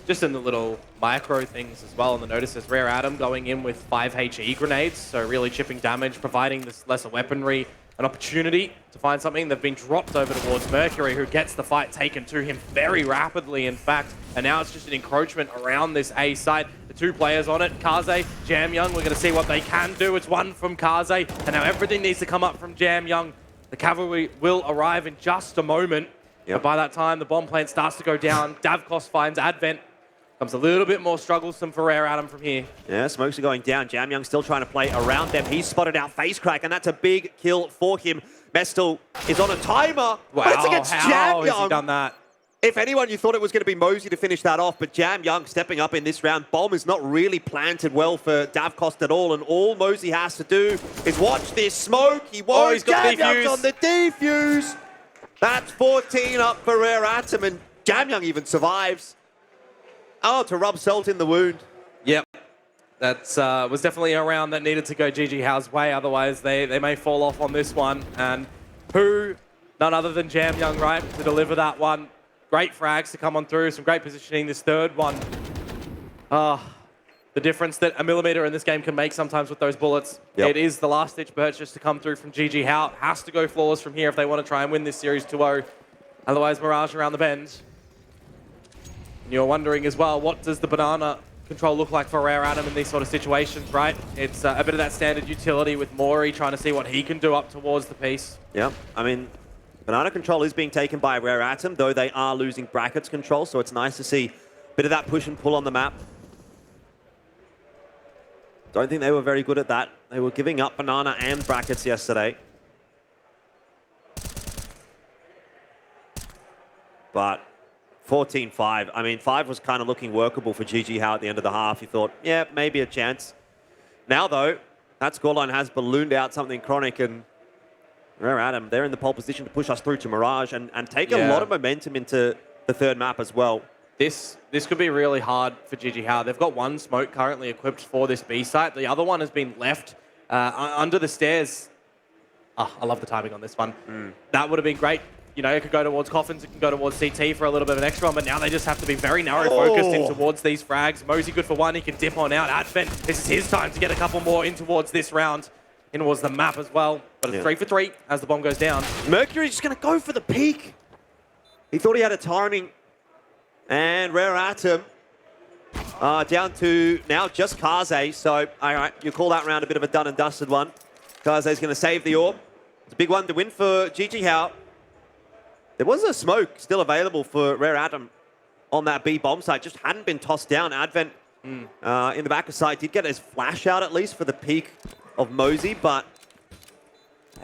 Just in the little micro things as well on the notices, Rare Atom going in with 5 HE grenades, so really chipping damage, providing this lesser weaponry an opportunity to find something. They've been dropped over towards Mercury, who gets the fight taken to him very rapidly, in fact. And now it's just an encroachment around this A site. The 2 players on it, Kaze, JamYoung. We're going to see what they can do. It's 1 from Kaze, and now everything needs to come up from JamYoung. The cavalry will arrive in just a moment. Yep. But by that time, the bomb plant starts to go down. Davkos finds Advent. Comes a little bit more strugglesome for Rare Atom from here. Yeah, smokes are going down. JamYoung still trying to play around them. He's spotted out Face Crack, and that's a big kill for him. Mestel is on a timer. Wow, But it's against how has he JamYoung. done that? If anyone, you thought it was going to be Moseyuh to finish that off, but JamYoung stepping up in this round. Bomb is not really planted well for Davkos at all, and all Moseyuh has to do is watch this smoke. He won't. He's got the JamYoung's defuse. on the defuse. That's 14 up for Rare Atom, and JamYoung even survives. Oh, to rub salt in the wound. Yep. That was definitely a round that needed to go GG How's way, otherwise they may fall off on this one. And who, none other than JamYoung, right, to deliver that one. Great frags to come on through, some great positioning this third one. The difference that a millimeter in this game can make sometimes with those bullets. Yep. It is the last-ditch purchase to come through from GG How. Has to go flawless from here if they want to try and win this series 2-0. Otherwise, Mirage around the bend. And you're wondering as well, what does the Banana control look like for Rare Atom in these sort of situations, right? It's a bit of that standard utility with MOREE trying to see what he can do up towards the piece. Yeah, I mean, Banana control is being taken by Rare Atom, though they are losing brackets control, so it's nice to see a bit of that push and pull on the map. Don't think they were very good at that. They were giving up Banana and brackets yesterday. But 14-5. I mean, 5 was kind of looking workable for GG How at the end of the half. You thought, yeah, maybe a chance. Now, though, that scoreline has ballooned out something chronic, and Rare Atom, they're in the pole position to push us through to Mirage and take a lot of momentum into the third map as well. This could be really hard for JJH. They've got one smoke currently equipped for this B site. The other one has been left under the stairs. Oh, I love the timing on this one. That would have been great. You know, it could go towards Coffins, it can go towards CT for a little bit of an extra one, but now they just have to be very narrow focused in towards these frags. Moseyuh good for one, he can dip on out. Advent, this is his time to get a couple more in towards this round, in towards the map as well. But it's 3 for 3 as the bomb goes down. Mercury's just going to go for the peak. He thought he had a timing. And Rare Atom down to now just Kaze. So, all right, you call that round a bit of a done and dusted one. Kaze's going to save the orb. It's a big one to win for JJH. There was a smoke still available for Rare Atom on that B bomb site. Just hadn't been tossed down. Advent in the back of site did get his flash out at least for the peak of Moseyuh, but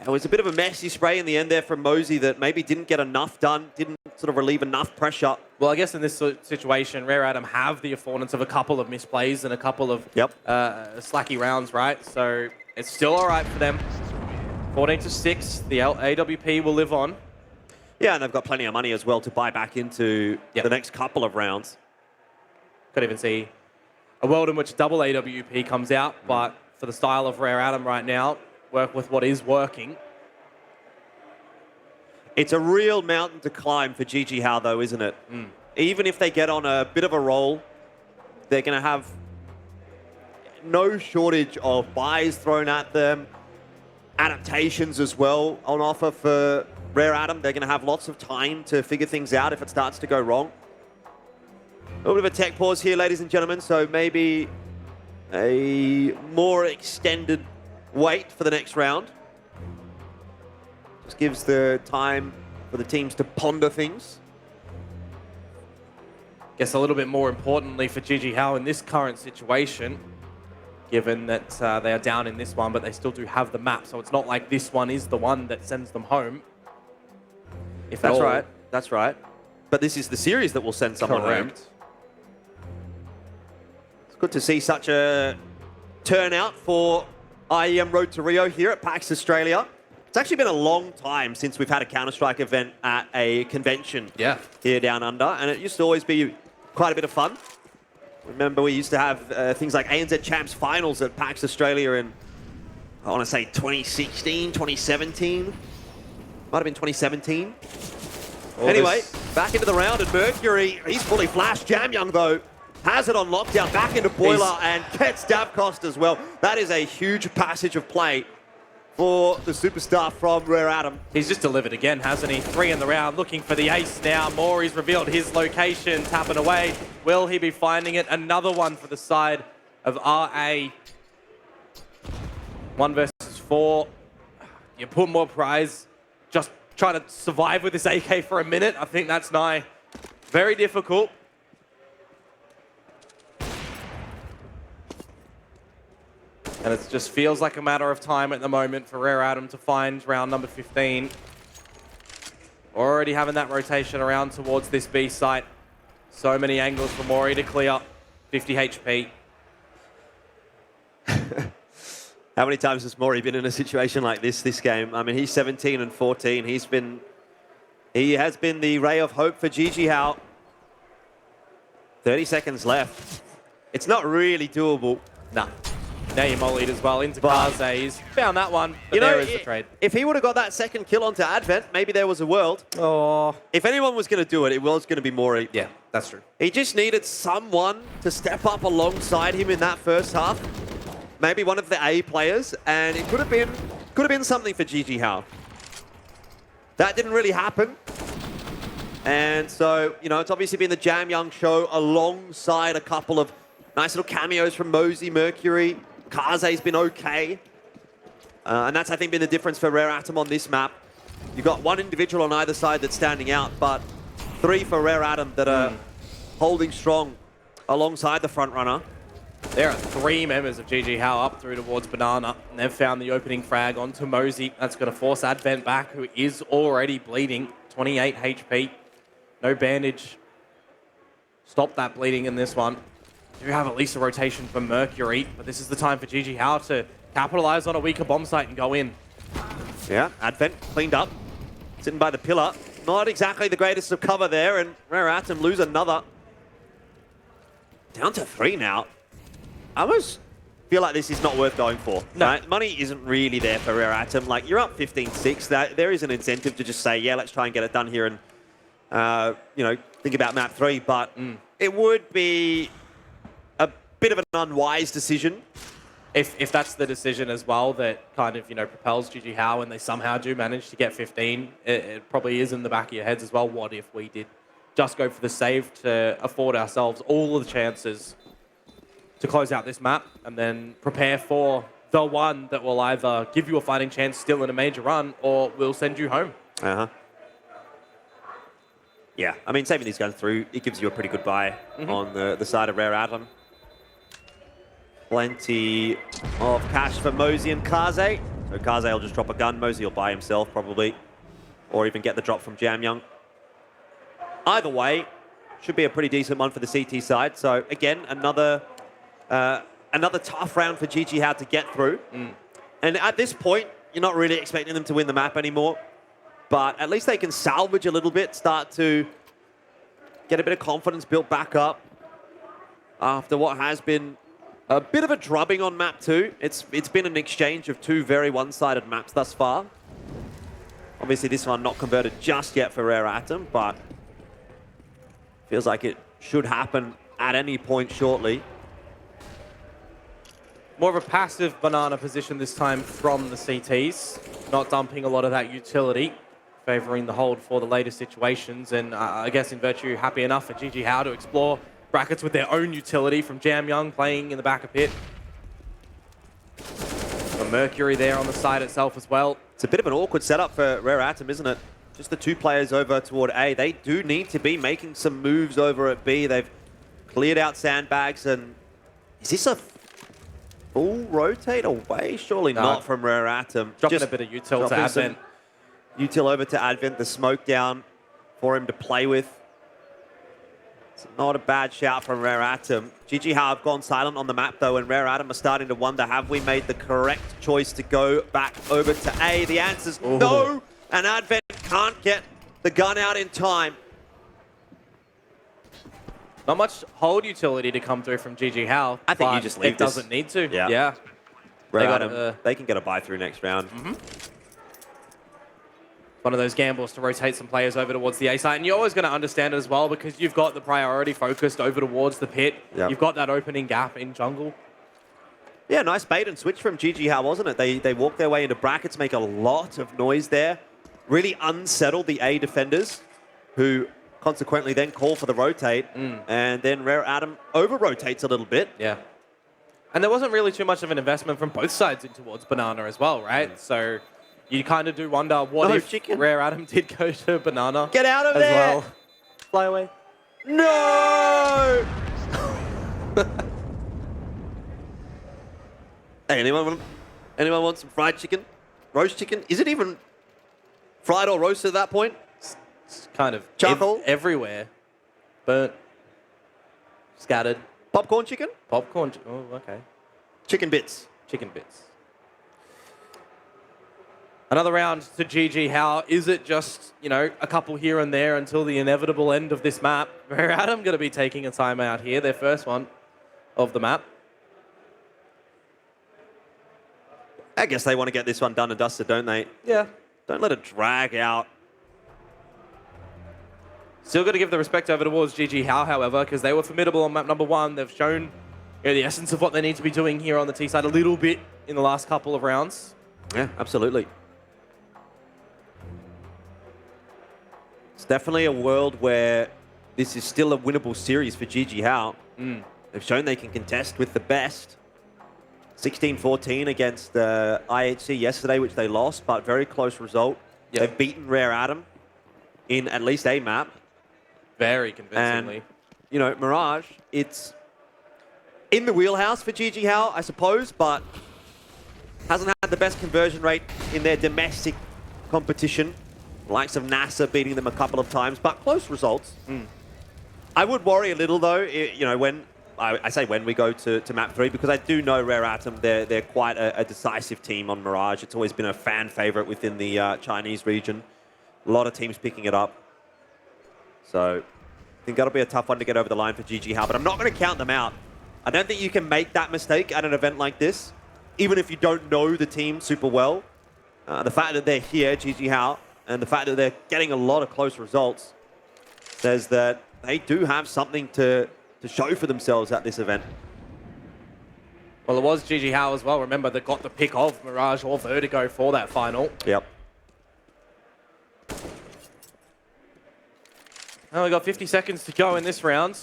it was a bit of a messy spray in the end there from Moseyuh that maybe didn't get enough done, didn't sort of relieve enough pressure. Well, I guess in this situation, Rare Atom have the affordance of a couple of misplays and a couple of slacky rounds, right? So it's still all right for them. 14-6, the AWP will live on. Yeah, and they've got plenty of money as well to buy back into the next couple of rounds. Could even see a world in which double AWP comes out, but for the style of Rare Atom right now, work with what is working. It's a real mountain to climb for JJH though, isn't it? Even if they get on a bit of a roll, they're going to have no shortage of buys thrown at them, adaptations as well on offer for Rare Atom. They're going to have lots of time to figure things out if it starts to go wrong. A little bit of a tech pause here, ladies and gentlemen, so maybe a more extended wait for the next round. Just gives the time for the teams to ponder things. Guess a little bit more importantly for JJH in this current situation, given that they are down in this one, but they still do have the map, so it's not like this one is the one that sends them home. If That's at all. right. That's right. But this is the series that will send someone home. Correct. It's good to see such a turnout for IEM Road to Rio here at PAX Australia. It's actually been a long time since we've had a Counter-Strike event at a convention here down under, and it used to always be quite a bit of fun. Remember, we used to have things like ANZ Champs Finals at PAX Australia in, I want to say 2016, 2017. Might have been 2017. Anyway, back into the round, and Mercury, he's fully flashed. JamYoung, though, has it on lockdown, back into Boiler, and gets Davcost as well. That is a huge passage of play for the superstar from Rare Atom. He's just delivered again, hasn't he? 3 in the round, looking for the ace now. MOREE's revealed his location, tapping away. Will he be finding it? Another one for the side of RA. 1 versus 4. You put more prize. Just try to survive with this AK for a minute. I think that's nigh very difficult. And it just feels like a matter of time at the moment for Rare Atom to find round number 15. Already having that rotation around towards this B site. So many angles for MOREE to clear. 50 HP. How many times has MOREE been in a situation like this game? I mean, he's 17 and 14. He has been the ray of hope for JJH. 30 seconds left. It's not really doable. Nah. Now you mollied as well into Kaze. He's found that one, but you know, there is the trade. If he would have got that second kill onto Advent, maybe there was a world. Oh. If anyone was going to do it, it was going to be MOREE. Yeah, that's true. He just needed someone to step up alongside him in that first half. Maybe one of the A players, and it could have been something for JJH. That didn't really happen. And so, you know, it's obviously been the JamYoung show alongside a couple of nice little cameos from Moseyuh, Mercury. Kaze's been okay. And that's, I think, been the difference for Rare Atom on this map. You've got one individual on either side that's standing out, but 3 for Rare Atom that are holding strong alongside the front runner. There are 3 members of JJH up through towards Banana, and they've found the opening frag onto Moseyuh. That's going to force Advent back, who is already bleeding. 28 HP. No bandage. Stop that bleeding in this one. Do have at least a rotation for Mercury, but this is the time for JJH to capitalize on a weaker bomb site and go in. Yeah, Advent cleaned up. Sitting by the pillar. Not exactly the greatest of cover there, and Rare Atom lose another. Down to 3 now. I almost feel like this is not worth going for. No. Right? Money isn't really there for Rare Atom. Like, you're up 15-6. There is an incentive to just say, yeah, let's try and get it done here and, you know, think about map 3. But it would be a bit of an unwise decision. If that's the decision as well that kind of, you know, propels JJH and they somehow do manage to get 15, it probably is in the back of your heads as well. What if we did just go for the save to afford ourselves all of the chances to close out this map and then prepare for the one that will either give you a fighting chance still in a major run or will send you home? Yeah, I mean, saving these guns through, it gives you a pretty good buy on the side of Rare Atom. Plenty of cash for Moseyuh and Kaze. So Kaze will just drop a gun. Moseyuh will buy himself, probably. Or even get the drop from JamYoung. Either way, should be a pretty decent one for the CT side. So, again, another tough round for JJH to get through. And at this point, you're not really expecting them to win the map anymore. But at least they can salvage a little bit, start to get a bit of confidence built back up after what has been a bit of a drubbing on map 2. It's been an exchange of 2 very one-sided maps thus far. Obviously, this one not converted just yet for Rare Atom, but feels like it should happen at any point shortly. More of a passive banana position this time from the CTs, not dumping a lot of that utility, favoring the hold for the later situations. And I guess in virtue, happy enough for JJH to explore brackets with their own utility from JamYoung playing in the back of pit. The Mercury there on the side itself as well. It's a bit of an awkward setup for Rare Atom, isn't it? Just the 2 players over toward A. They do need to be making some moves over at B. They've cleared out sandbags, and is this a full rotate away? Surely not from Rare Atom. Dropping just a bit of util to Advent. Util over to Advent, the smoke down for him to play with. It's not a bad shout from Rare Atom. JJH have gone silent on the map, though, and Rare Atom are starting to wonder, have we made the correct choice to go back over to A? The answer's no, and Advent can't get the gun out in time. Not much hold utility to come through from JJH. I think you just leave this. It doesn't need to. Yeah. Rare Atom, they can get a buy through next round. One of those gambles to rotate some players over towards the A side. And you're always going to understand it as well because you've got the priority focused over towards the pit. You've got that opening gap in jungle. Yeah, nice bait and switch from JJH, wasn't it? They walk their way into brackets, make a lot of noise there. Really unsettled the A defenders, who consequently then call for the rotate. And then Rare Atom over-rotates a little bit. Yeah. And there wasn't really too much of an investment from both sides in towards Banana as well, right? So you kind of do wonder what if Rare Atom did go to Banana. Get out of there! Well. Fly away. No! Hey, anyone want some fried chicken? Roast chicken? Is it even fried or roasted at that point? It's kind of charcoal everywhere. Burnt. Scattered. Popcorn chicken? Popcorn. Oh, okay. Chicken bits. Chicken bits. Another round to GG. How is it just, you know, a couple here and there until the inevitable end of this map? Rare Atom going to be taking a timeout here, their first one of the map. I guess they want to get this one done and dusted, don't they? Yeah. Don't let it drag out. Still got to give the respect over towards GG however, because they were formidable on map number 1. They've shown, you know, the essence of what they need to be doing here on the T side a little bit in the last couple of rounds. Yeah, absolutely. It's definitely a world where this is still a winnable series for JJH. They've shown they can contest with the best. 16-14 against IHC yesterday, which they lost, but very close result. Yep. They've beaten Rare Atom in at least a map. Very convincingly. And, you know, Mirage, it's in the wheelhouse for JJH, I suppose, but hasn't had the best conversion rate in their domestic competition. The likes of NASA beating them a couple of times, but close results. I would worry a little, though, you know, when I say when we go to map 3, because I do know Rare Atom, they're quite a decisive team on Mirage. It's always been a fan favorite within the Chinese region. A lot of teams picking it up. So I think that'll be a tough one to get over the line for JJH, but I'm not going to count them out. I don't think you can make that mistake at an event like this, even if you don't know the team super well. The fact that they're here, JJH, and the fact that they're getting a lot of close results says that they do have something to show for themselves at this event. Well, it was JJH as well, remember, that got the pick of Mirage or Vertigo for that final. Yep. Well, we got 50 seconds to go in this round.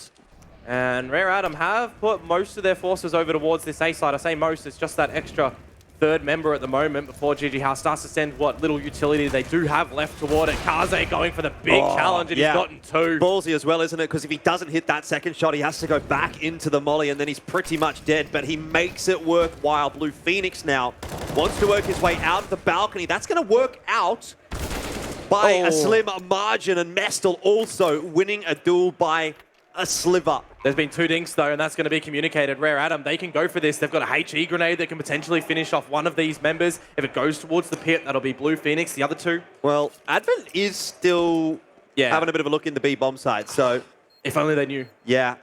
And Rare Atom have put most of their forces over towards this A side. I say most, it's just that extra third member at the moment before JJH starts to send what little utility they do have left toward it. Kaze going for the big challenge, and he's gotten two. Ballsy as well, isn't it? Because if he doesn't hit that second shot, he has to go back into the molly, and then he's pretty much dead. But he makes it worthwhile. Blue Phoenix now wants to work his way out of the balcony. That's going to work out by a slim margin, and Mestel also winning a duel by a sliver. There's been two dinks though, and that's going to be communicated. Rare Atom, they can go for this. They've got a HE grenade that can potentially finish off one of these members. If it goes towards the pit, that'll be Blue Phoenix. The other two. Well, Advent is still having a bit of a look in the B bomb side, so. If only they knew. Yeah.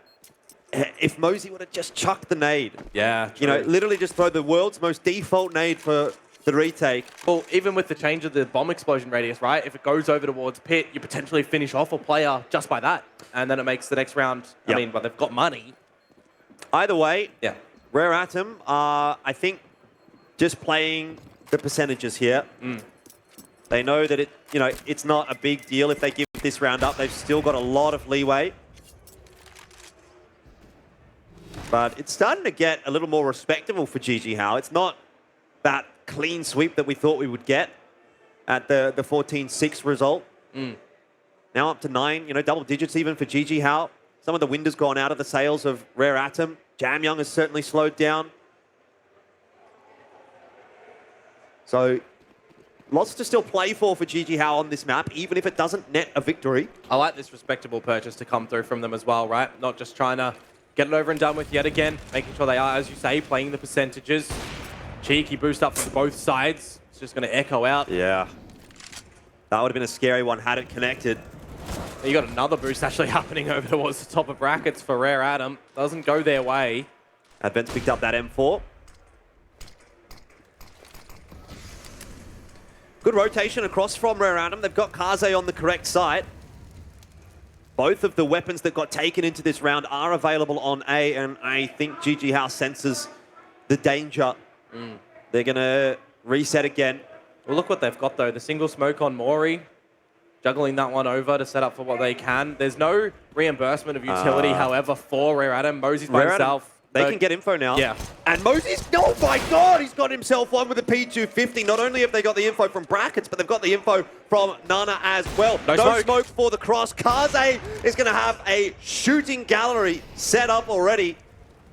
If Moseyuh would have just chucked the nade. Yeah, true. You know, literally just throw the world's most default nade for the retake. Well, even with the change of the bomb explosion radius, right? If it goes over towards pit, you potentially finish off a player just by that. And then it makes the next round, I mean, well, they've got money. Either way, Rare Atom are, I think, just playing the percentages here. They know that it's not a big deal if they give this round up. They've still got a lot of leeway. But it's starting to get a little more respectable for JJH. It's not that clean sweep that we thought we would get at the 14-6 result. Now up to 9, double digits even for JJH. Some of the wind has gone out of the sails of Rare Atom. JamYoung has certainly slowed down. So lots to still play for JJH on this map, even if it doesn't net a victory. I like this respectable purchase to come through from them as well, right? Not just trying to get it over and done with yet again, making sure they are, as you say, playing the percentages. Cheeky boost up from both sides. It's just going to echo out. Yeah. That would have been a scary one had it connected. You got another boost actually happening over towards the top of brackets for Rare Atom. Doesn't go their way. Advent's picked up that M4. Good rotation across from Rare Atom. They've got Kaze on the correct side. Both of the weapons that got taken into this round are available on A, and I think JJH senses the danger. They're going to reset again. Well, look what they've got, though. The single smoke on MOREE, juggling that one over to set up for what they can. There's no reimbursement of utility, however, for Rare Atom. Mosey's by himself. They can get info now. Yeah. And Mosey's, oh my God, he's got himself one with a P250. Not only have they got the info from brackets, but they've got the info from Nana as well. No smoke for the cross. Kaze is going to have a shooting gallery set up already.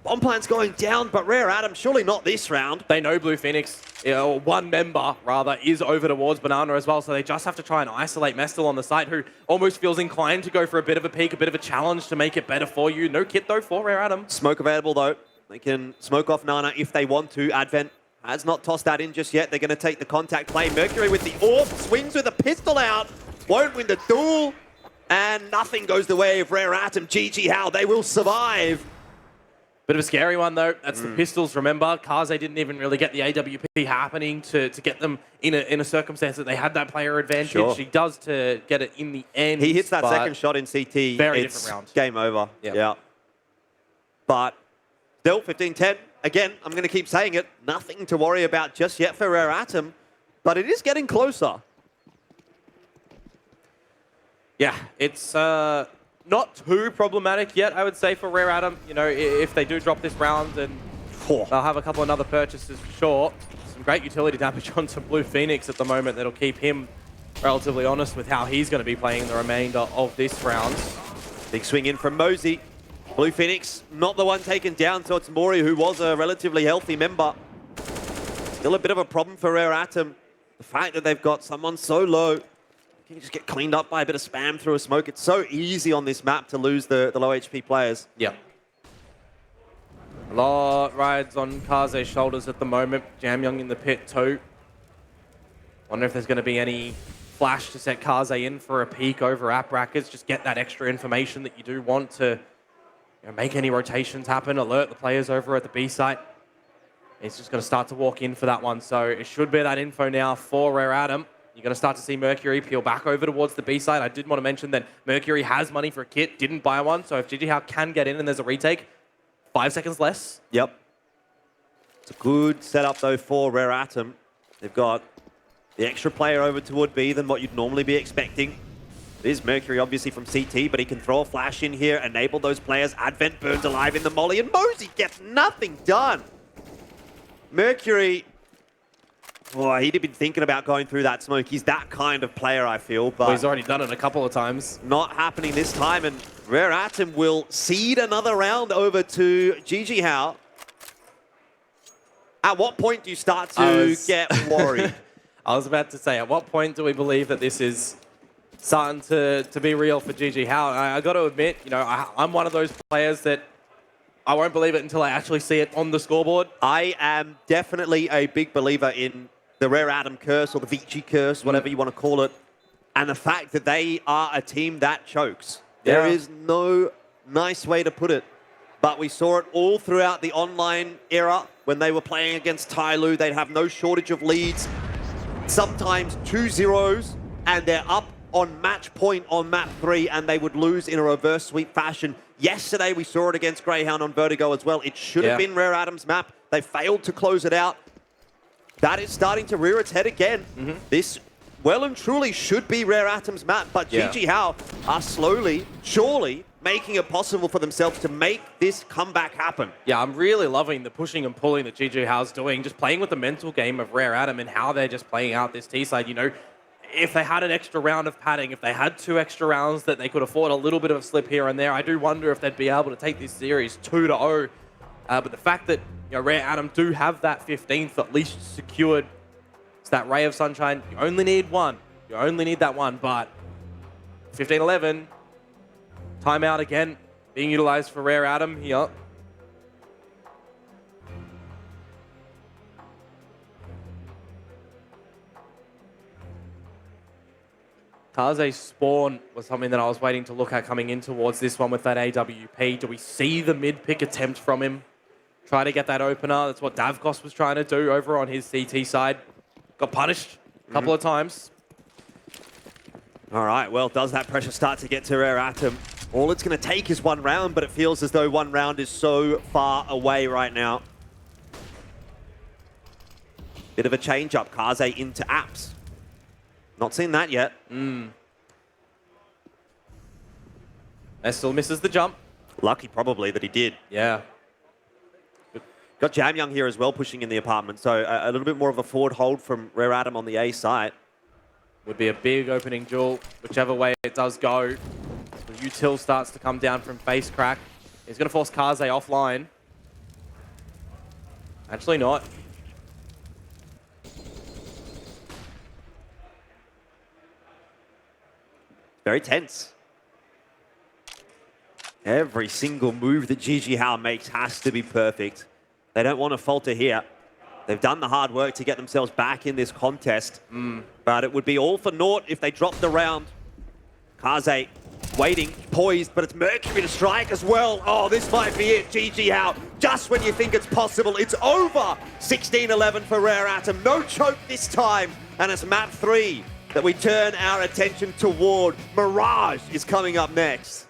Bomb plant's going down, but Rare Atom, surely not this round. They know Blue Phoenix, one member, rather, is over towards Banana as well, so they just have to try and isolate Mestel on the site, who almost feels inclined to go for a bit of a peek, a bit of a challenge to make it better for you. No kit, though, for Rare Atom. Smoke available, though. They can smoke off Nana if they want to. Advent has not tossed that in just yet. They're going to take the contact play. Mercury with the orb, swings with a pistol out, won't win the duel, and nothing goes the way of Rare Atom. JJH, they will survive. Bit of a scary one, though. That's the pistols, remember. Kaze didn't even really get the AWP happening to get them in a circumstance that they had that player advantage. Sure. He does to get it in the end. He hits that second shot in CT. Very it's different round. Game over. Yep. Yeah. But still, 15-10. Again, I'm going to keep saying it. Nothing to worry about just yet for Rare Atom. But it is getting closer. Yeah, it's not too problematic yet, I would say, for Rare Atom. If they do drop this round, and they'll have a couple of other purchases for sure. Some great utility damage onto Blue Phoenix at the moment that'll keep him relatively honest with how he's going to be playing the remainder of this round. Big swing in from Moseyuh. Blue Phoenix, not the one taken down, so it's MOREE, who was a relatively healthy member. Still a bit of a problem for Rare Atom. The fact that they've got someone so low, can just get cleaned up by a bit of spam through a smoke. It's so easy on this map to lose the low HP players. Yeah. A lot rides on Kaze's shoulders at the moment. JamYoung in the pit too. Wonder if there's going to be any flash to set Kaze in for a peek over app brackets. Just get that extra information that you do want to make any rotations happen, alert the players over at the B site. He's just going to start to walk in for that one. So it should be that info now for Rare Adam. You're going to start to see MOREE peel back over towards the B side. I did want to mention that MOREE has money for a kit, didn't buy one. So if JJH can get in and there's a retake, 5 seconds less. Yep. It's a good setup, though, for Rare Atom. They've got the extra player over toward B than what you'd normally be expecting. It is MOREE, obviously, from CT, but he can throw a flash in here, enable those players. Advent burns alive in the molly, and Moseyuh gets nothing done. MOREE, oh, he'd have been thinking about going through that smoke. He's that kind of player, I feel, but Well, he's already done it a couple of times. not happening this time, and Rare Atom will cede another round over to JJH. At what point do you start to get worried? I was about to say, at what point do we believe that this is starting to be real for JJH? I got to admit, I'm one of those players that I won't believe it until I actually see it on the scoreboard. I am definitely a big believer in the Rare Atom curse, or the Vici curse, whatever you want to call it, and the fact that they are a team that chokes. There is no nice way to put it. But we saw it all throughout the online era when they were playing against Tyloo. They'd have no shortage of leads, sometimes 2-0s, and they're up on match point on map 3, and they would lose in a reverse sweep fashion. Yesterday, we saw it against Greyhound on Vertigo as well. It should have been Rare Atom's map. They failed to close it out. That is starting to rear its head again. This well and truly should be Rare Atom's map, but JJH are slowly, surely, making it possible for themselves to make this comeback happen. Yeah, I'm really loving the pushing and pulling that JJH's doing, just playing with the mental game of Rare Atom and how they're just playing out this T-side. If they had an extra round of padding, if they had 2 extra rounds that they could afford a little bit of a slip here and there, I do wonder if they'd be able to take this series 2-0. But the fact that Rare Atom do have that 15th at least secured, it's that ray of sunshine. You only need one. You only need that one. But 15-11, timeout again, being utilized for Rare Atom here. Kaze's spawn was something that I was waiting to look at coming in towards this one with that AWP. Do we see the mid-pick attempt from him? Try to get that opener. That's what Davkos was trying to do over on his CT side. Got punished a couple of times. All right, well, does that pressure start to get to Rare Atom? All it's going to take is 1 round, but it feels as though 1 round is so far away right now. Bit of a change-up. Kaze into apps. Not seen that yet. That still misses the jump. Lucky probably that he did. Yeah. Got JamYoung here as well, pushing in the apartment. So a little bit more of a forward hold from Rare Atom on the A side. Would be a big opening duel, whichever way it does go. The util starts to come down from face crack. He's going to force Kaze offline. Actually not. Very tense. Every single move that JJH makes has to be perfect. They don't want to falter here. They've done the hard work to get themselves back in this contest. But it would be all for naught if they dropped the round. Kaze waiting, poised, but it's MOREE to strike as well. Oh, this might be it. JJH, just when you think it's possible, it's over. 16-11 for Rare Atom. No choke this time. And it's map 3 that we turn our attention toward. Mirage is coming up next.